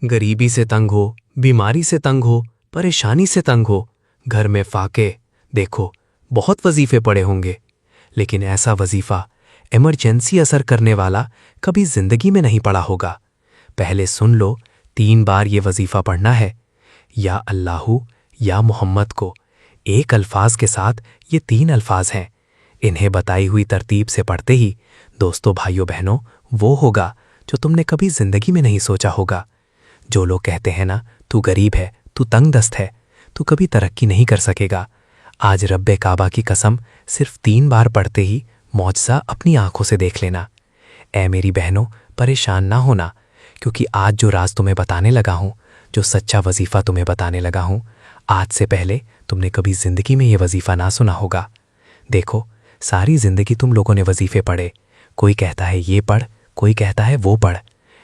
गरीबी से तंग हो, बीमारी से तंग हो, परेशानी से तंग हो, घर में फाके, देखो बहुत वजीफे पड़े होंगे, लेकिन ऐसा वजीफा इमरजेंसी असर करने वाला कभी जिंदगी में नहीं पड़ा होगा। पहले सुन लो, 3 बार ये वजीफा पढ़ना है। या अल्लाहू या मोहम्मद को एक अल्फाज के साथ ये 3 अल्फाज हैं। इन्हें बताई हुई तरतीब से पढ़ते ही दोस्तों, भाइयों बहनों, वो होगा जो तुमने कभी जिंदगी में नहीं सोचा होगा। जो लोग कहते हैं ना, तू गरीब है, तू तंग दस्त है, तू कभी तरक्की नहीं कर सकेगा, आज रब्बे काबा की कसम सिर्फ 3 बार पढ़ते ही मौजज़ा अपनी आंखों से देख लेना। ऐ मेरी बहनों, परेशान ना होना, क्योंकि आज जो राज तुम्हें बताने लगा हूँ, जो सच्चा वजीफ़ा तुम्हें बताने लगा हूँ, आज से पहले तुमने कभी ज़िंदगी में ये वजीफ़ा ना सुना होगा। देखो, सारी ज़िंदगी तुम लोगों ने वजीफ़े पढ़े, कोई कहता है ये पढ़, कोई कहता है वो पढ़,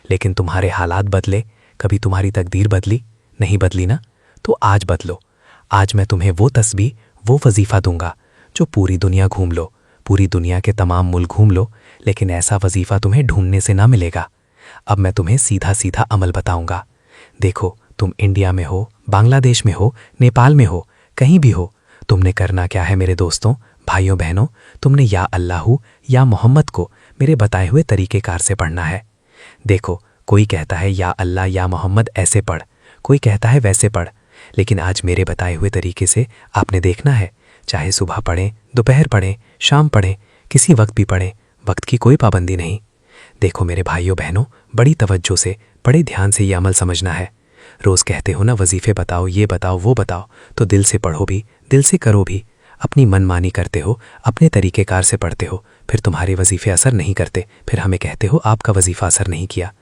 लेकिन तुम्हारे हालात बदले, कभी तुम्हारी तकदीर बदली नहीं? बदली ना? तो आज बदलो। आज मैं तुम्हें वो तस्बीह, वो वजीफ़ा दूंगा जो पूरी दुनिया घूम लो, पूरी दुनिया के तमाम मुल्क घूम लो, लेकिन ऐसा वजीफ़ा तुम्हें ढूंढने से ना मिलेगा। अब मैं तुम्हें सीधा सीधा अमल बताऊंगा। देखो, तुम इंडिया में हो, बांग्लादेश में हो, नेपाल में हो, कहीं भी हो, तुमने करना क्या है मेरे दोस्तों, भाइयों बहनों, तुमने या अल्लाहू या मोहम्मद को मेरे बताए हुए तरीक़ेकार से पढ़ना है। देखो, कोई कहता है या अल्लाह या मोहम्मद ऐसे पढ़, कोई कहता है वैसे पढ़, लेकिन आज मेरे बताए हुए तरीके से आपने देखना है। चाहे सुबह पढ़ें, दोपहर पढ़ें, शाम पढ़ें, किसी वक्त भी पढ़ें, वक्त की कोई पाबंदी नहीं। देखो मेरे भाइयों बहनों, बड़ी तवज्जो से, बड़े ध्यान से ये अमल समझना है। रोज़ कहते हो ना, वजीफ़े बताओ, ये बताओ, वो बताओ, तो दिल से पढ़ो भी, दिल से करो भी। अपनी मनमानी करते हो, अपने तरीक़ेकार से पढ़ते हो, फिर तुम्हारे वजीफ़े असर नहीं करते, फिर हमें कहते हो आपका वजीफ़ा असर नहीं किया।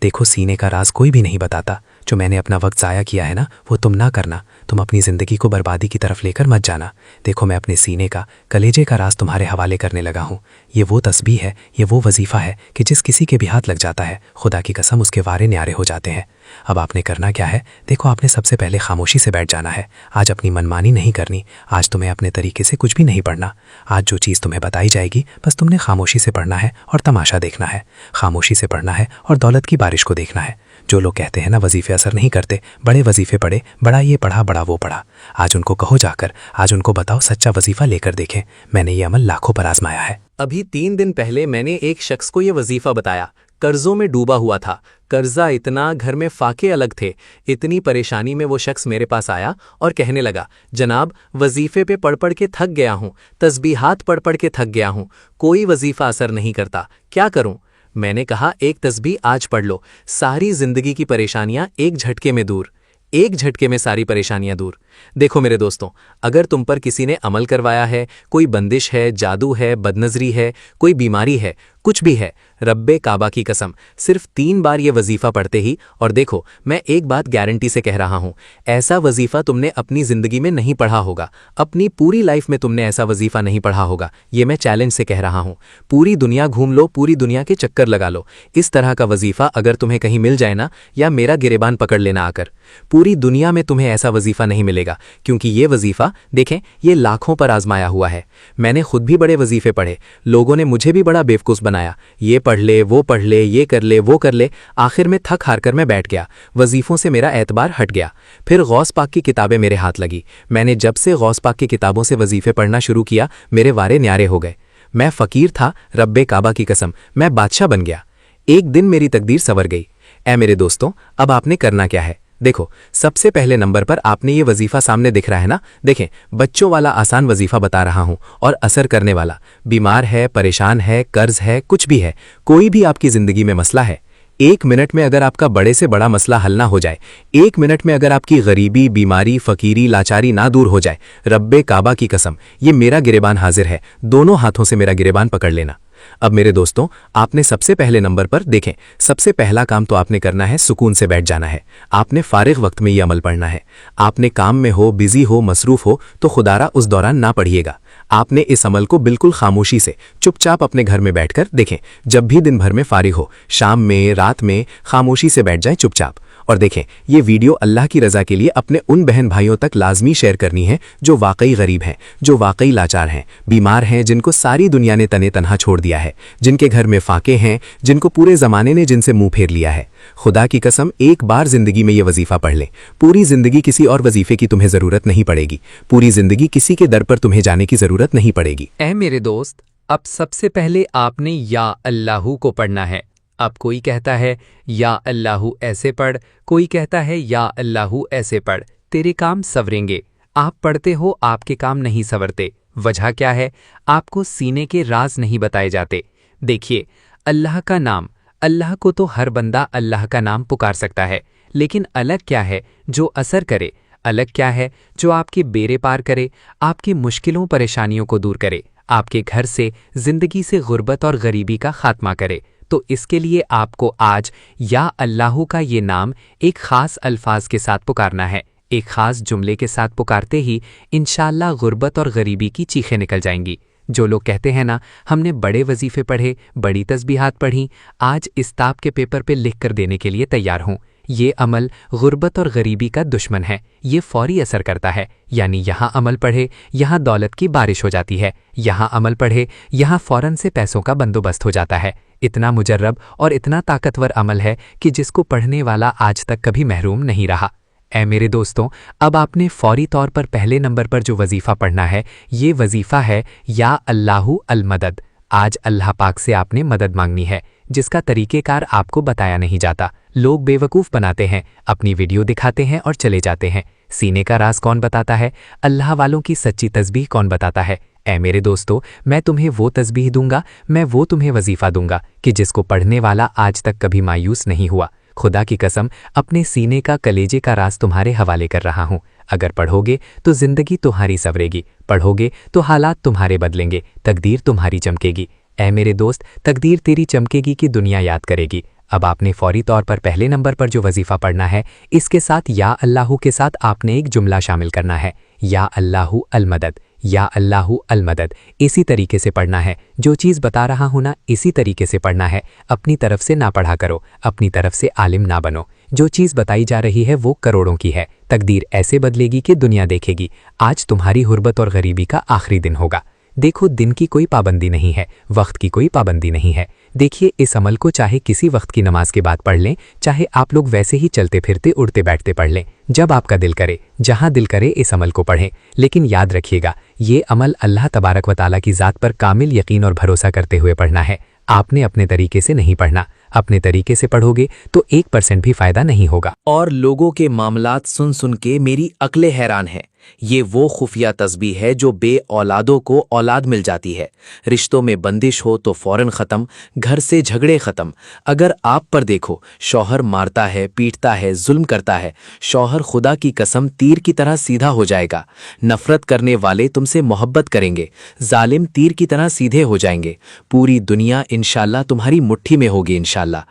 देखो, सीने का राज कोई भी नहीं बताता। जो मैंने अपना वक्त ज़ाया किया है ना, वो तुम ना करना। तुम अपनी ज़िंदगी को बर्बादी की तरफ लेकर मत जाना। देखो, मैं अपने सीने का, कलेजे का राज तुम्हारे हवाले करने लगा हूँ। ये वो तस्बीह है, ये वो वजीफ़ा है कि जिस किसी के भी हाथ लग जाता है, खुदा की कसम उसके वारे न्यारे हो जाते हैं। अब आपने करना क्या है? देखो, आपने सबसे पहले खामोशी से बैठ जाना है। आज अपनी मनमानी नहीं करनी। आज तुम्हें अपने तरीके से कुछ भी नहीं पढ़ना। आज जो चीज़ तुम्हें बताई जाएगी, बस तुमने खामोशी से पढ़ना है और तमाशा देखना है। खामोशी से पढ़ना है और दौलत की बारिश को देखना है। जो लोग कहते हैं ना वजीफ़े असर नहीं करते, बड़े वजीफ़े पढ़े, बड़ा ये पढ़ा, बड़ा वो पढ़ा, आज उनको कहो जाकर, आज उनको बताओ सच्चा वजीफ़ा लेकर देखें। मैंने ये अमल लाखों पर आजमाया है। अभी 3 दिन पहले मैंने एक शख्स को ये वजीफ़ा बताया। कर्जों में डूबा हुआ था, कर्जा इतना, घर में फाके अलग थे। इतनी परेशानी में वो शख्स मेरे पास आया और कहने लगा, जनाब, वजीफ़े पे पढ़ पढ़ के थक गया हूँ, तस्बीहात पढ़ पढ़ के थक गया हूँ, कोई वजीफ़ा असर नहीं करता, क्या करूँ? मैंने कहा, एक तस्बीह आज पढ़ लो, सारी जिंदगी की परेशानियां एक झटके में दूर, एक झटके में सारी परेशानियां दूर। देखो मेरे दोस्तों, अगर तुम पर किसी ने अमल करवाया है, कोई बंदिश है, जादू है, बदनजरी है, कोई बीमारी है, कुछ भी है, रब्बे काबा की कसम सिर्फ 3 बार ये वजीफ़ा पढ़ते ही, और देखो मैं एक बात गारंटी से कह रहा हूँ, ऐसा वजीफ़ा तुमने अपनी ज़िंदगी में नहीं पढ़ा होगा, अपनी पूरी लाइफ में तुमने ऐसा वजीफ़ा नहीं पढ़ा होगा। ये मैं चैलेंज से कह रहा हूँ। पूरी दुनिया घूम लो, पूरी दुनिया के चक्कर लगा लो, इस तरह का वजीफ़ा अगर तुम्हें कहीं मिल जाए ना, या मेरा गिरेबान पकड़ लेना आकर, पूरी दुनिया में तुम्हें ऐसा वजीफ़ा नहीं मिलेगा। क्योंकि ये वजीफ़ा, देखें, ये लाखों पर आजमाया हुआ है। मैंने खुद भी बड़े वजीफ़े पढ़े, लोगों ने मुझे भी बड़ा बेवकूफ़ बनाया, ये पढ़ ले, वो पढ़ ले, ये कर ले, वो कर ले, आखिर में थक हार कर मैं बैठ गया। वजीफ़ों से मेरा एतबार हट गया। फिर गौस पाक की किताबें मेरे हाथ लगी। मैंने जब से गौस पाक की किताबों से वजीफ़े पढ़ना शुरू किया, मेरे वारे न्यारे हो गए। मैं फ़कीर था, रब्बे काबा की कसम मैं बादशाह बन गया। एक दिन मेरी तकदीर संवर गई। ऐ मेरे दोस्तों, अब आपने करना क्या है? देखो, सबसे पहले नंबर पर आपने ये वजीफ़ा सामने दिख रहा है ना, देखें, बच्चों वाला आसान वजीफ़ा बता रहा हूं और असर करने वाला। बीमार है, परेशान है, कर्ज है, कुछ भी है, कोई भी आपकी ज़िंदगी में मसला है, 1 मिनट में अगर आपका बड़े से बड़ा मसला हल ना हो जाए, 1 मिनट में अगर आपकी गरीबी, बीमारी, फ़कीरी, लाचारी ना दूर हो जाए, रब्बे काबा की कसम ये मेरा गिरेबान हाजिर है, दोनों हाथों से मेरा गिरेबान पकड़ लेना। अब मेरे दोस्तों, आपने सबसे पहले नंबर पर, देखें, सबसे पहला काम तो आपने करना है, सुकून से बैठ जाना है। आपने फारिग वक्त में ये अमल पढ़ना है। आपने काम में हो, बिजी हो, मसरूफ हो, तो खुदारा उस दौरान ना पढ़िएगा। आपने इस अमल को बिल्कुल खामोशी से, चुपचाप अपने घर में बैठकर, देखें, जब भी दिन भर में फारिग हो, शाम में, रात में, खामोशी से बैठ जाएं चुपचाप। और देखें, ये वीडियो अल्लाह की रज़ा के लिए अपने उन बहन भाइयों तक लाजमी शेयर करनी है जो वाकई गरीब हैं, जो वाकई लाचार हैं, बीमार हैं, जिनको सारी दुनिया ने तने तनहा छोड़ दिया दिया है, जिनके घर में फाके हैं, जिनको पूरे जमाने ने जिनसे मुंह फेर लिया है। खुदा की कसम, एक बार जिंदगी में ये वजीफा पढ़ लें, पूरी जिंदगी किसी और वजीफे की तुम्हें जरूरत नहीं पड़ेगी, पूरी जिंदगी किसी के दर पर तुम्हें जाने की जरूरत नहीं पड़ेगी। ऐ मेरे दोस्त, अब सबसे पहले आपने या अल्लाहू को पढ़ना है। अब कोई कहता है या अल्लाहू ऐसे पढ़, कोई कहता है या अल्लाहू ऐसे पढ़, तेरे काम सवरेंगे। आप पढ़ते हो, आपके काम नहीं सवरते। वजह क्या है? आपको सीने के राज नहीं बताए जाते। देखिए, अल्लाह का नाम, अल्लाह को तो हर बंदा अल्लाह का नाम पुकार सकता है, लेकिन अलग क्या है जो असर करे? अलग क्या है जो आपके बेड़े पार करे, आपकी मुश्किलों परेशानियों को दूर करे, आपके घर से, जिंदगी से गुर्बत और गरीबी का खात्मा करे? तो इसके लिए आपको आज या अल्लाहू का ये नाम एक ख़ास अल्फाज के साथ पुकारना है। एक ख़ास जुमले के साथ पुकारते ही इंशाअल्लाह गुर्बत और गरीबी की चीखें निकल जाएंगी। जो लोग कहते हैं ना, हमने बड़े वजीफ़े पढ़े, बड़ी तस्बीहात पढ़ी, आज इस ताप के पेपर पे लिख कर देने के लिए तैयार हूँ। ये अमल गुर्बत और गरीबी का दुश्मन है, ये फौरी असर करता है। यानी यहाँ अमल पढ़े, यहाँ दौलत की बारिश हो जाती है, यहाँ अमल पढ़े, यहाँ फ़ौरन से पैसों का बंदोबस्त हो जाता है। इतना मुजर्रब और इतना ताकतवर अमल है कि जिसको पढ़ने वाला आज तक कभी महरूम नहीं रहा। ऐ मेरे दोस्तों, अब आपने फौरी तौर पर पहले नंबर पर जो वजीफ़ा पढ़ना है, ये वजीफ़ा है या अल्लाहू अल मदद। आज अल्लाह पाक से आपने मदद मांगनी है, जिसका तरीक़ेकार आपको बताया नहीं जाता। लोग बेवकूफ़ बनाते हैं, अपनी वीडियो दिखाते हैं और चले जाते हैं। सीने का राज कौन बताता है? अल्लाह वालों की सच्ची तस्बीह कौन बताता है? ऐ मेरे दोस्तों, मैं तुम्हें वो तस्बीह दूंगा, मैं वो तुम्हें वजीफ़ा दूंगा कि जिसको पढ़ने वाला आज तक कभी मायूस नहीं हुआ। खुदा की कसम, अपने सीने का, कलेजे का राज तुम्हारे हवाले कर रहा हूँ। अगर पढ़ोगे तो जिंदगी तुम्हारी सवरेगी, पढ़ोगे तो हालात तुम्हारे बदलेंगे, तकदीर तुम्हारी चमकेगी। ऐ मेरे दोस्त, तकदीर तेरी चमकेगी कि दुनिया याद करेगी। अब आपने फौरी तौर पर पहले नंबर पर जो वजीफ़ा पढ़ना है, इसके साथ या अल्लाहू के साथ आपने एक जुमला शामिल करना है, या अल्लाहू अल मदद। या अल्लाहू अल मदद इसी तरीके से पढ़ना है। जो चीज़ बता रहा हूं ना, इसी तरीके से पढ़ना है। अपनी तरफ से ना पढ़ा करो, अपनी तरफ से आलिम ना बनो। जो चीज़ बताई जा रही है वो करोड़ों की है। तकदीर ऐसे बदलेगी कि दुनिया देखेगी। आज तुम्हारी गुर्बत और गरीबी का आखिरी दिन होगा। देखो, दिन की कोई पाबंदी नहीं है, वक्त की कोई पाबंदी नहीं है। देखिए, इस अमल को चाहे किसी वक्त की नमाज के बाद पढ़ लें, चाहे आप लोग वैसे ही चलते फिरते उड़ते बैठते पढ़ लें, जब आपका दिल करे, जहां दिल करे इस अमल को पढ़ें। लेकिन याद रखिएगा, ये अमल अल्लाह तबारक व ताला की ज़ात पर कामिल यकीन और भरोसा करते हुए पढ़ना है। आपने अपने तरीके से नहीं पढ़ना। अपने तरीके से पढ़ोगे तो 1% भी फायदा नहीं होगा। और लोगों के मामलात सुन सुन के मेरी अक्लें हैरान है। ये वो खुफिया तस्बीह है जो बे औलादों को औलाद मिल जाती है। रिश्तों में बंदिश हो तो फौरन ख़त्म, घर से झगड़े ख़त्म। अगर आप पर देखो, शौहर मारता है, पीटता है, जुल्म करता है, शौहर खुदा की कसम तीर की तरह सीधा हो जाएगा। नफ़रत करने वाले तुमसे मोहब्बत करेंगे, जालिम तीर की तरह सीधे हो जाएंगे। पूरी दुनिया इंशाअल्लाह तुम्हारी मुट्ठी में होगी इंशाअल्लाह।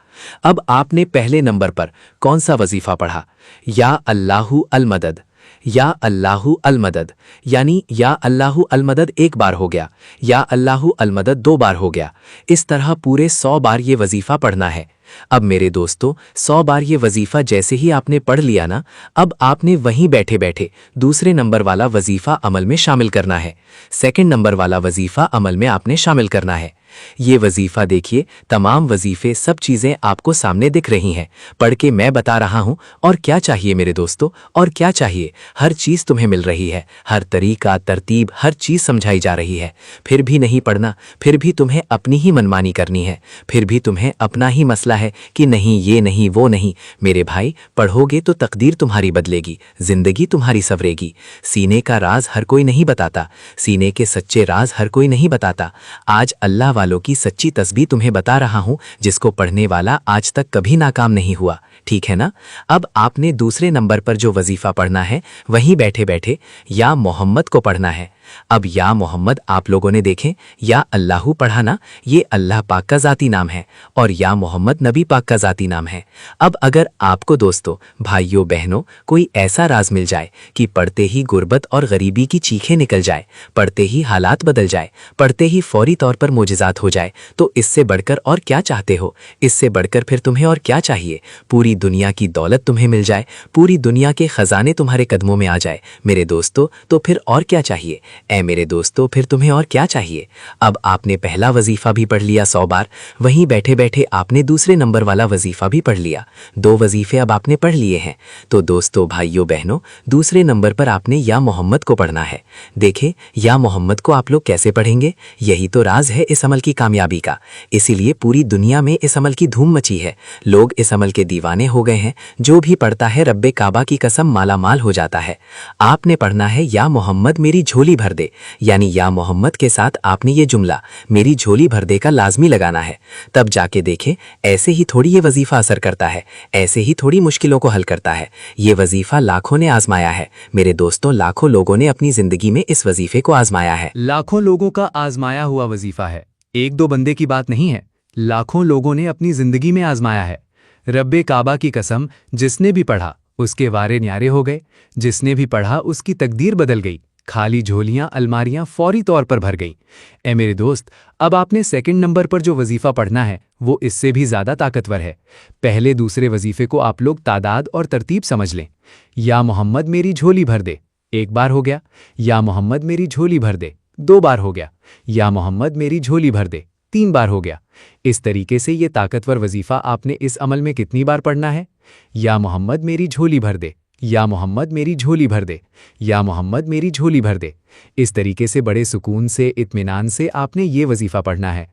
अब आपने पहले नंबर पर कौन सा वजीफ़ा पढ़ा? या अल्लाहू अल मदद। या अल्लाहू अल मदद यानी या अल्लाहू अल मदद एक बार हो गया, या अल्लाहू अल मदद 2 बार हो गया। इस तरह पूरे 100 बार ये वजीफ़ा पढ़ना है। अब मेरे दोस्तों, 100 बार ये वजीफ़ा जैसे ही आपने पढ़ लिया ना, अब आपने वहीं बैठे बैठे दूसरे नंबर वाला वजीफ़ा अमल में शामिल करना है। सेकंड नंबर वाला वजीफ़ा अमल में आपने शामिल करना है। ये वजीफ़ा देखिए, तमाम वजीफ़े, सब चीज़ें आपको सामने दिख रही हैं। पढ़ के मैं बता रहा हूँ। और क्या चाहिए मेरे दोस्तों, और क्या चाहिए? हर चीज़ तुम्हें मिल रही है, हर तरीका, तरतीब, हर चीज़ समझाई जा रही है। फिर भी नहीं पढ़ना, फिर भी तुम्हें अपनी ही मनमानी करनी है, फिर भी तुम्हें अपना ही मसला है कि नहीं ये नहीं वो नहीं। मेरे भाई, पढ़ोगे तो तकदीर तुम्हारी बदलेगी, जिंदगी तुम्हारी सवरेगी। सीने का राज हर कोई नहीं बताता, सीने के सच्चे राज हर कोई नहीं बताता। आज अल्लाह वालों की सच्ची तस्बीह तुम्हें बता रहा हूं, जिसको पढ़ने वाला आज तक कभी नाकाम नहीं हुआ। ठीक है ना? अब आपने दूसरे नंबर पर जो वजीफ़ा पढ़ना है, वहीं बैठे बैठे या मोहम्मद को पढ़ना है। अब या मोहम्मद आप लोगों ने देखें, या अल्लाहू पढ़ा ना, ये अल्लाह पाक का ज़ाती नाम है और या मोहम्मद नबी पाक का ज़ाती नाम है। अब अगर आपको दोस्तों, भाइयों, बहनों, कोई ऐसा राज मिल जाए कि पढ़ते ही गुर्बत और गरीबी की चीखें निकल जाए, पढ़ते ही हालात बदल जाए, पढ़ते ही फौरी तौर पर मोजज़ात हो जाए, तो इससे बढ़कर और क्या चाहते हो? इससे बढ़कर फिर तुम्हें और क्या चाहिए? पूरी दुनिया की दौलत तुम्हें मिल जाए, पूरी दुनिया के ख़जाने तुम्हारे कदमों में आ जाए मेरे दोस्तों, तो फिर और क्या चाहिए? ए मेरे दोस्तों, फिर तुम्हें और क्या चाहिए। अब आपने पहला वजीफा भी पढ़ लिया 100 बार, वहीं बैठे बैठे आपने दूसरे नंबर वाला वजीफा भी पढ़ लिया। 2 वजीफे अब आपने पढ़ लिए हैं। तो दोस्तों, भाइयों बहनों, दूसरे नंबर पर आपने या मोहम्मद को पढ़ना है। देखें, या मोहम्मद को आप लोग कैसे पढ़ेंगे, यही तो राज है इस अमल की कामयाबी का। इसीलिए पूरी दुनिया में इस अमल की धूम मची है। लोग इस अमल के दीवाने हो गए हैं। जो भी पढ़ता है रब्बे काबा की कसम मालामाल हो जाता है। आपने पढ़ना है या मोहम्मद मेरी झोली भर दे, यानी या मोहम्मद के साथ आपने ये जुमला मेरी झोली भर दे का लाजमी लगाना है। तब जाके देखें, ऐसे ही थोड़ी ये वजीफा असर करता है, ऐसे ही थोड़ी मुश्किलों को हल करता है। ये वजीफा लाखों ने आजमाया है मेरे दोस्तों, लाखों लोगों ने अपनी जिंदगी में इस वजीफे को आजमाया है। लाखों लोगों का आजमाया हुआ वजीफा है, एक दो बंदे की बात नहीं है। लाखों लोगों ने अपनी जिंदगी में आजमाया है। रब्बे काबा की कसम, जिसने भी पढ़ा उसके वारे न्यारे हो गए, जिसने भी पढ़ा उसकी तकदीर बदल गई। खाली झोलियां अलमारियां फौरी तौर पर भर गईं। ए मेरे दोस्त, अब आपने सेकंड नंबर पर जो वजीफा पढ़ना है वो इससे भी ज्यादा ताकतवर है। पहले दूसरे वजीफे को आप लोग तादाद और तरतीब समझ लें। या मोहम्मद मेरी झोली भर दे, 1 बार हो गया। या मोहम्मद मेरी झोली भर दे, 2 बार हो गया। या मोहम्मद मेरी झोली भर दे, 3 बार हो गया। इस तरीके से ये ताकतवर वजीफा आपने इस अमल में कितनी बार पढ़ना है? या मोहम्मद मेरी झोली भर दे, या मोहम्मद मेरी झोली भर दे, या मोहम्मद मेरी झोली भर दे। इस तरीके से बड़े सुकून से, इत्मीनान से आपने ये वजीफा पढ़ना है।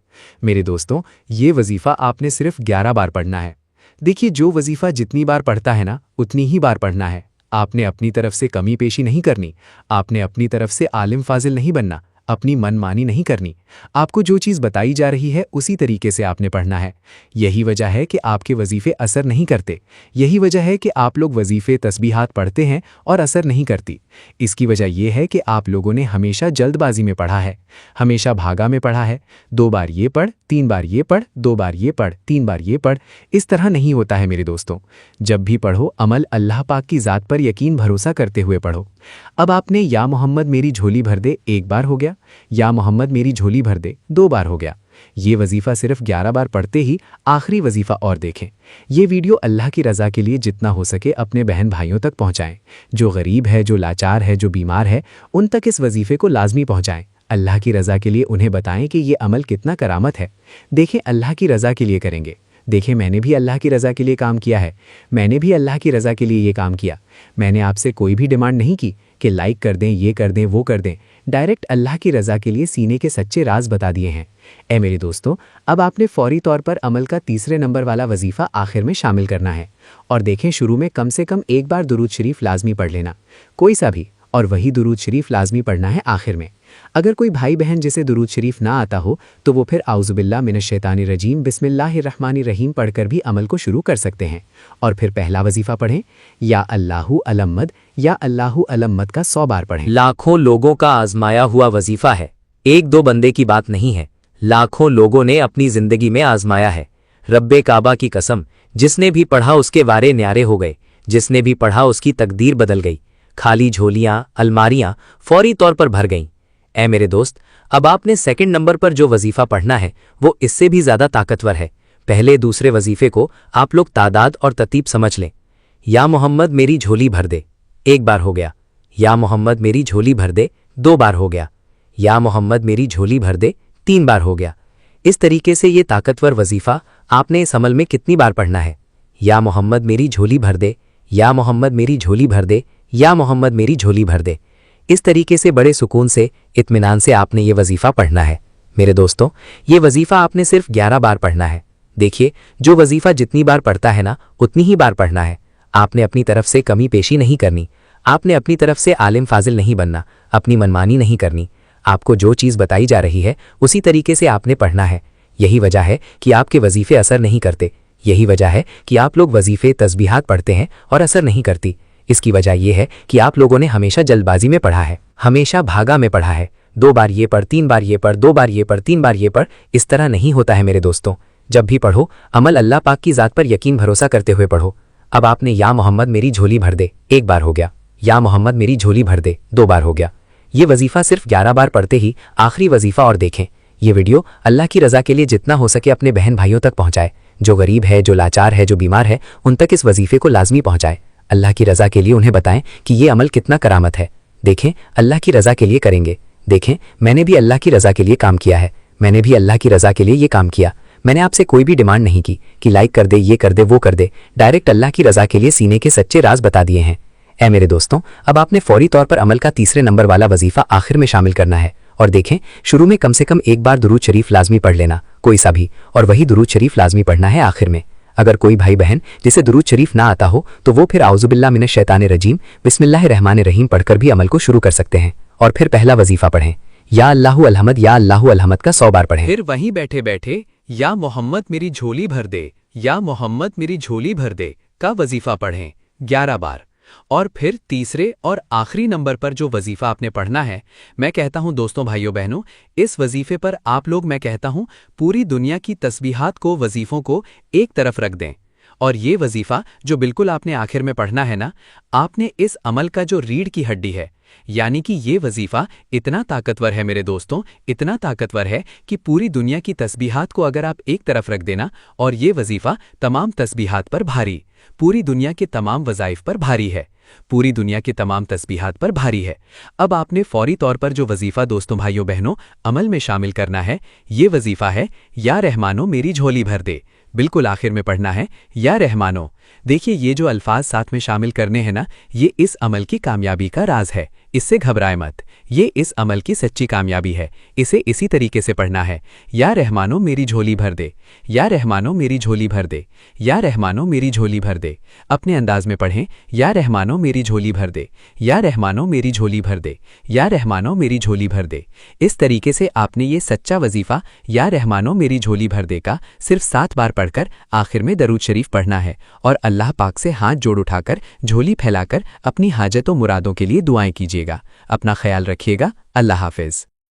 मेरे दोस्तों, ये वजीफा आपने सिर्फ 11 बार पढ़ना है। देखिए, जो वजीफा जितनी बार पढ़ता है ना, उतनी ही बार पढ़ना है। आपने अपनी तरफ से कमी पेशी नहीं करनी, आपने अपनी तरफ से आलिम फाजिल नहीं बनना, अपनी मनमानी नहीं करनी। आपको जो चीज़ बताई जा रही है उसी तरीके से आपने पढ़ना है। यही वजह है कि आपके वजीफे असर नहीं करते। यही वजह है कि आप लोग वजीफे तस्बीहात पढ़ते हैं और असर नहीं करती। इसकी वजह यह है कि आप लोगों ने हमेशा जल्दबाजी में पढ़ा है, हमेशा भागा में पढ़ा है। 2 बार ये पढ़, 3 बार ये पढ़, 2 बार ये पढ़, 3 बार ये पढ़। इस तरह नहीं होता है मेरे दोस्तों। जब भी पढ़ो, अमल अल्लाह पाक की ज़ात पर यकीन भरोसा करते हुए पढ़ो। अब आपने या मोहम्मद मेरी झोली भर दे 1 बार हो गया, या मोहम्मद मेरी झोली भर दे 2 बार हो गया। ये वजीफा सिर्फ 11 बार पढ़ते ही आखिरी वजीफा और देखें। ये वीडियो अल्लाह की रज़ा के लिए जितना हो सके अपने बहन भाइयों तक पहुंचाएं। जो गरीब है, जो लाचार है, जो बीमार है, उन तक इस वजीफे को लाजमी पहुंचाएं। अल्लाह की रज़ा के लिए उन्हें बताएं कि ये अमल कितना करामत है। देखें, अल्लाह की रज़ा के लिए करेंगे। देखें, मैंने भी अल्लाह की रज़ा के लिए काम किया है। मैंने भी अल्लाह की रज़ा के लिए ये काम किया। मैंने आपसे कोई भी डिमांड नहीं की कि लाइक कर दें, ये कर दें, वो कर दें। डायरेक्ट अल्लाह की रज़ा के लिए सीने के सच्चे राज बता दिए हैं। ए मेरे दोस्तों, अब आपने फौरी तौर पर अमल का तीसरे नंबर वाला वजीफ़ा आखिर में शामिल करना है। और देखें, शुरू में कम से कम 1 बार दुरूद शरीफ लाजमी पढ़ लेना, कोई सा भी, और वही दुरूद शरीफ लाजमी पढ़ना है आखिर में। अगर कोई भाई बहन जिसे दुरूद शरीफ ना आता हो तो वो फिर आउज़ुबिल्लाह मिनश्शैतानिर रजीम बिस्मिल्लाहिर्रहमानिर रहीम पढ़कर भी अमल को शुरू कर सकते हैं। और फिर पहला वजीफ़ा पढ़ें, या अल्लाहु अलम्मद, या अल्लाहु अलम्मद का 100 बार पढ़ें। लाखों लोगों का आजमाया हुआ वजीफा है, 1-2 बंदे की बात नहीं है। लाखों लोगों ने अपनी जिंदगी में आजमाया है। रब्बे काबा की कसम, जिसने भी पढ़ा उसके वारे न्यारे हो गए, जिसने भी पढ़ा उसकी तकदीर बदल गई। खाली झोलियां अलमारियां फौरी तौर पर भर गईं। ए मेरे दोस्त, अब आपने सेकंड नंबर पर जो वजीफा पढ़ना है वो इससे भी ज्यादा ताकतवर है। पहले दूसरे वजीफे को आप लोग तादाद और तरतीब समझ लें। या मोहम्मद मेरी झोली भर दे, 1 बार हो गया। या मोहम्मद मेरी झोली भर दे, 2 बार हो गया। या मोहम्मद मेरी झोली भर दे, 3 बार हो गया। इस तरीके से ये ताकतवर वजीफा आपने इस अमल में कितनी बार पढ़ना है? या मोहम्मद मेरी झोली भर दे, या मोहम्मद मेरी झोली भर दे, या मोहम्मद मेरी झोली भर दे। इस तरीके से बड़े सुकून से, इत्मीनान से आपने ये वजीफा पढ़ना है। मेरे दोस्तों, ये वजीफा आपने सिर्फ 11 बार पढ़ना है। देखिए, जो वजीफा जितनी बार पढ़ता है ना, उतनी ही बार पढ़ना है। आपने अपनी तरफ से कमी पेशी नहीं करनी, आपने अपनी तरफ से आलिम फाजिल नहीं बनना, अपनी मनमानी नहीं करनी। आपको जो चीज़ बताई जा रही है उसी तरीके से आपने पढ़ना है। यही वजह है कि आपके वजीफे असर नहीं करते। यही वजह है कि आप लोग वजीफे तस्बीहात पढ़ते हैं और असर नहीं करती। इसकी वजह यह है कि आप लोगों ने हमेशा जल्दबाजी में पढ़ा है, हमेशा भागा में पढ़ा है। 2 बार ये पढ़, 3 बार ये पढ़, 2 बार ये पढ़, 3 बार ये पढ़। इस तरह नहीं होता है मेरे दोस्तों। जब भी पढ़ो, अमल अल्लाह पाक की ज़ात पर यकीन भरोसा करते हुए पढ़ो। अब आपने या मोहम्मद मेरी झोली भर दे 1 बार हो गया। या मोहम्मद मेरी झोली भर दे 2 बार हो गया। ये वजीफा सिर्फ 11 बार पढ़ते ही आखिरी वजीफा और देखें। ये वीडियो अल्लाह की रज़ा के लिए जितना हो सके अपने बहन भाइयों तक पहुंचाए। जो गरीब है, जो लाचार है, जो बीमार है, उन तक इस वजीफे को लाजमी पहुंचाए। अल्लाह की रज़ा के लिए उन्हें बताएं कि ये अमल कितना करामत है। देखें, अल्लाह की रज़ा के लिए करेंगे। देखें, मैंने भी अल्लाह की रज़ा के लिए काम किया है, मैंने भी अल्लाह की रज़ा के लिए ये काम किया। मैंने आपसे कोई भी डिमांड नहीं की कि लाइक कर दे, ये कर दे, वो कर दे। डायरेक्ट अल्लाह की रज़ा के लिए सीने के सच्चे राज बता दिए हैं। ऐ मेरे दोस्तों, अब आपने फौरी तौर पर अमल का तीसरे नंबर वाला वजीफा आखिर में शामिल करना है। और देखें, शुरू में कम से कम एक बार दुरूद शरीफ लाजमी पढ़ लेना, कोई सा भी, और वही दुरूद शरीफ लाजमी पढ़ना है आखिर में। अगर कोई भाई बहन जिसे दुरूद शरीफ ना आता हो तो वो फिर आउज़ुबिल्लाह मिनश शैतानिर रजीम बिस्मिल्लाहिर्रहमानिर्रहीम पढ़कर भी अमल को शुरू कर सकते हैं। और फिर पहला वजीफा पढ़ें, या अल्लाहु अलहमद, या अल्लाहु अलहमद का 100 बार पढ़ें। फिर वहीं बैठे बैठे या मोहम्मद मेरी झोली भर दे, या मोहम्मद मेरी झोली भर दे का वजीफा पढ़ें 11 बार। और फिर तीसरे और आखिरी नंबर पर जो वजीफा आपने पढ़ना है, मैं कहता हूं दोस्तों, भाइयों बहनों, इस वजीफे पर आप लोग, मैं कहता हूं, पूरी दुनिया की तस्बीहात को, वजीफों को एक तरफ रख दें। और ये वजीफा जो बिल्कुल आपने आखिर में पढ़ना है ना, आपने इस अमल का जो रीढ़ की हड्डी है, यानी कि ये वजीफा इतना ताकतवर है मेरे दोस्तों, इतना ताकतवर है कि पूरी दुनिया की तस्बीहात को अगर आप एक तरफ रख देना, और ये वजीफा तमाम तस्बीहात पर भारी, पूरी दुनिया के तमाम वज़ाइफ पर भारी है, पूरी दुनिया के तमाम तस्बीहात पर भारी है। अब आपने फौरी तौर पर जो वजीफा दोस्तों, भाइयों बहनों, अमल में शामिल करना है, ये वजीफा है या रहमानो मेरी झोली भर दे। बिल्कुल आखिर में पढ़ना है, या रहमानो। देखिए, ये जो अल्फाज साथ में शामिल करने हैं ना, ये इस अमल की कामयाबी का राज है। इससे घबराए मत, ये इस अमल की सच्ची कामयाबी है। इसे इसी तरीके से पढ़ना है, या रहमानो मेरी झोली भर दे, या रहमानो मेरी झोली भर दे, या रहमानो मेरी झोली भर दे। अपने अंदाज में पढ़ें, या रहमानो मेरी झोली भर दे, या रहमानो मेरी झोली भर दे, या रहमानो मेरी झोली भर दे। इस तरीके से आपने ये सच्चा वजीफा या रहमानो मेरी झोली भर दे का सिर्फ 7 बार पढ़कर आखिर में दरूद शरीफ पढ़ना है, और अल्लाह पाक से हाथ जोड़ उठाकर, झोली फैलाकर अपनी हाजतों मुरादों के लिए दुआएं कीजिएगा। अपना ख्याल रखिएगा। अल्लाह हाफिज।